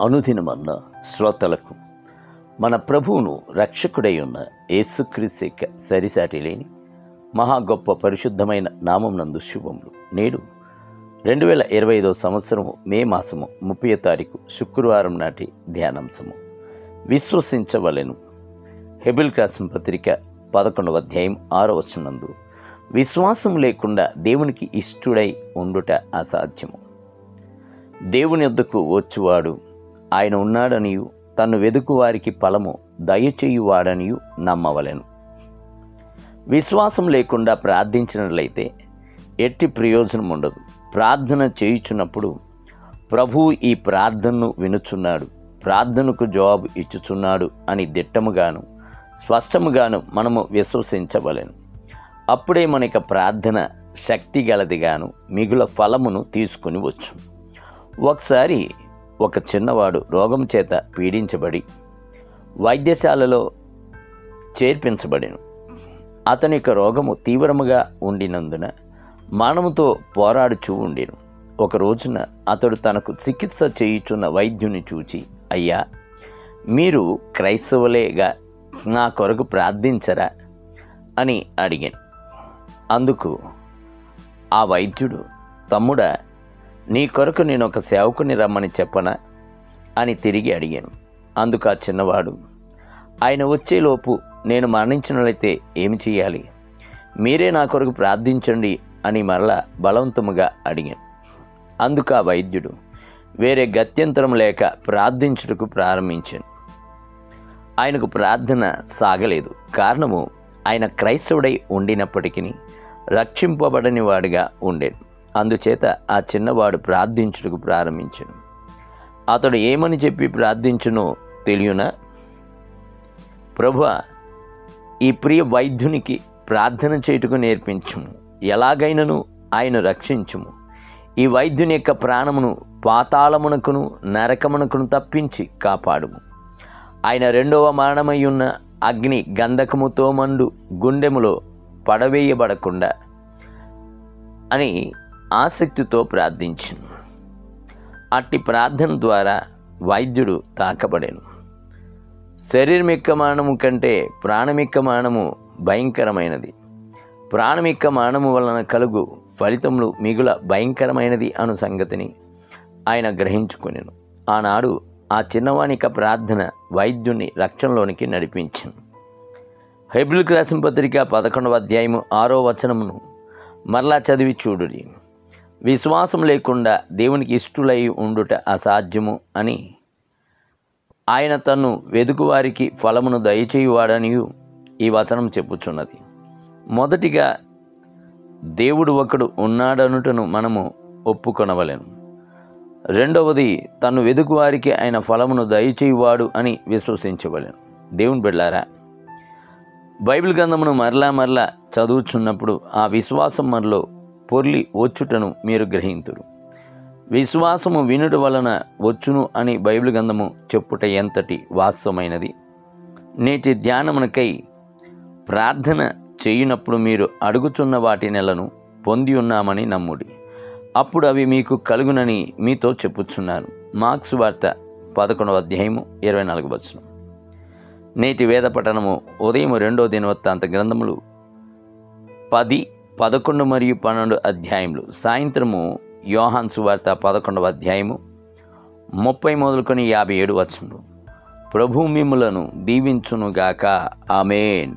అనుదినమన్న శ్రోతలకు మన ప్రభువును రక్షకుడై ఉన్న యేసుక్రీస్తు సరిసాటి లేని మహా గొప్ప పరిశుద్ధమైన నామం నందు శుభములు. నేడు 2025 సంవత్సరము మే మాసము 30వ తారీఖు శుక్రవారం నాటి ధ్యానాంశము విశ్వసించవలెను. హెబెల్ రాసిన పత్రిక 11వ అధ్యాయం 6వ వచనం నందు విశ్వాసం లేకుండా దేవునికి ఇష్టుడై ఉండుట అసాధ్యము. దేవుని యొద్దకు వచ్చువాడు ఆయన ఉన్నాడనియు తన్ను వెదుకు వారికి ఫలము దయచేయువాడనియు నమ్మవలెను. విశ్వాసం లేకుండా ప్రార్థించినట్లయితే ఎట్టి ప్రయోజనం ఉండదు. ప్రార్థన చేయుచున్నప్పుడు ప్రభువు ఈ ప్రార్థనను వినుచున్నాడు, ప్రార్థనకు జవాబు ఇచ్చుచున్నాడు అని దిట్టముగాను స్పష్టముగాను మనము విశ్వసించవలెను. అప్పుడే మనకి ప్రార్థన శక్తి గలదిగాను మిగుల ఫలమును తీసుకుని వచ్చు. ఒకసారి ఒక చిన్నవాడు రోగం చేత పీడించబడి వైద్యశాలలో చేర్పించబడెను. అతని యొక్క రోగము తీవ్రముగా ఉండినందున మరణముతో పోరాడుచూ ఉండెను. ఒక రోజున అతడు తనకు చికిత్స చేయుచున్న వైద్యుని చూచి, అయ్యా, మీరు క్రైస్తవులేగా నా కొరకు ప్రార్థించరా అని అడిగాను. అందుకు ఆ వైద్యుడు, తమ్ముడా, నీ కొరకు నేను ఒక సేవకుని రమ్మని చెప్పనా అని తిరిగి అడిగాను. అందుకు ఆ చిన్నవాడు, ఆయన వచ్చేలోపు నేను మరణించినట్లయితే ఏమి చేయాలి? మీరే నా కొరకు ప్రార్థించండి అని మరలా బలవంతముగా అడిగాను. అందుకు ఆ వైద్యుడు వేరే గత్యంతరం లేక ప్రార్థించుటకు ప్రారంభించాను. ఆయనకు ప్రార్థన సాగలేదు. కారణము, ఆయన క్రైస్తవుడై ఉండినప్పటికీ రక్షింపబడని వాడిగా ఉండేది. అందుచేత ఆ చిన్నవాడు ప్రార్థించుటకు ప్రారంభించాను. అతడు ఏమని చెప్పి ప్రార్థించునో తెలియనా? ప్రభువా, ఈ ప్రియ వైద్యునికి ప్రార్థన చేయుటకు నేర్పించుము, ఎలాగైనను ఆయన రక్షించుము. ఈ వైద్యుని యొక్క ప్రాణమును పాతాళమునకును నరకమునకును తప్పించి కాపాడుము. ఆయన రెండవ మరణమై ఉన్న అగ్ని గంధకముతో మండు గుండెములో పడవేయబడకుండా అని ఆసక్తితో ప్రార్థించాను. అట్టి ప్రార్థన ద్వారా వైద్యుడు తాకబడెను. శరీరం యొక్క మరణము కంటే ప్రాణం యొక్క మరణము భయంకరమైనది. ప్రాణం యొక్క మరణము వలన కలుగు ఫలితములు మిగుల భయంకరమైనది అను సంగతిని ఆయన గ్రహించుకొనెను. ఆనాడు ఆ చిన్నవాని యొక్క ప్రార్థన వైద్యుని రక్షణలోనికి నడిపించింది. హెబెల్ రాసిన పత్రిక 11వ అధ్యాయము 6వ వచనమును మరలా చదివి చూడుడి. విశ్వాసం లేకుండా దేవునికి ఇష్టులై ఉండుట అసాధ్యము అని ఆయన తన్ను వెదుకువారికి ఫలమును దయచేయువాడనియు ఈ వచనం చెప్పుచున్నది. మొదటిగా దేవుడు ఒకడు ఉన్నాడనుటను మనము ఒప్పుకొనవలెను. రెండవది, తన్ను వెదుకువారికి ఆయన ఫలమును దయచేయువాడు అని విశ్వసించవలెను. దేవుని బిడ్డలారా, బైబిల్ గ్రంథమును మరలా చదువుచున్నప్పుడు ఆ విశ్వాసం మనలో పొర్లి వచ్చుటను మీరు గ్రహింతురు. విశ్వాసము వినుట వలన వచ్చును అని బైబిల్ గ్రంథము చెప్పుట ఎంతటి వాస్తవమైనది. నేటి ధ్యానమునకై ప్రార్థన చేయునప్పుడు మీరు అడుగుచున్న వాటి నెలను పొంది ఉన్నామని నమ్ముడి, అప్పుడు అవి మీకు కలుగునని మీతో చెప్పుచున్నాను. మార్క్స్ వార్త 11వ అధ్యాయము 24వ వచనం. నేటి వేద పఠనము ఉదయం 2వ దినవృత్తాంత గ్రంథములు 10, 11 మరియు 12 అధ్యాయములు. సాయంత్రము యోహాను సువార్త 11వ అధ్యాయము 30 మొదలుకొని 57 వచనములు. ప్రభువు మిమ్ములను దీవించునుగాక. ఆమేన్.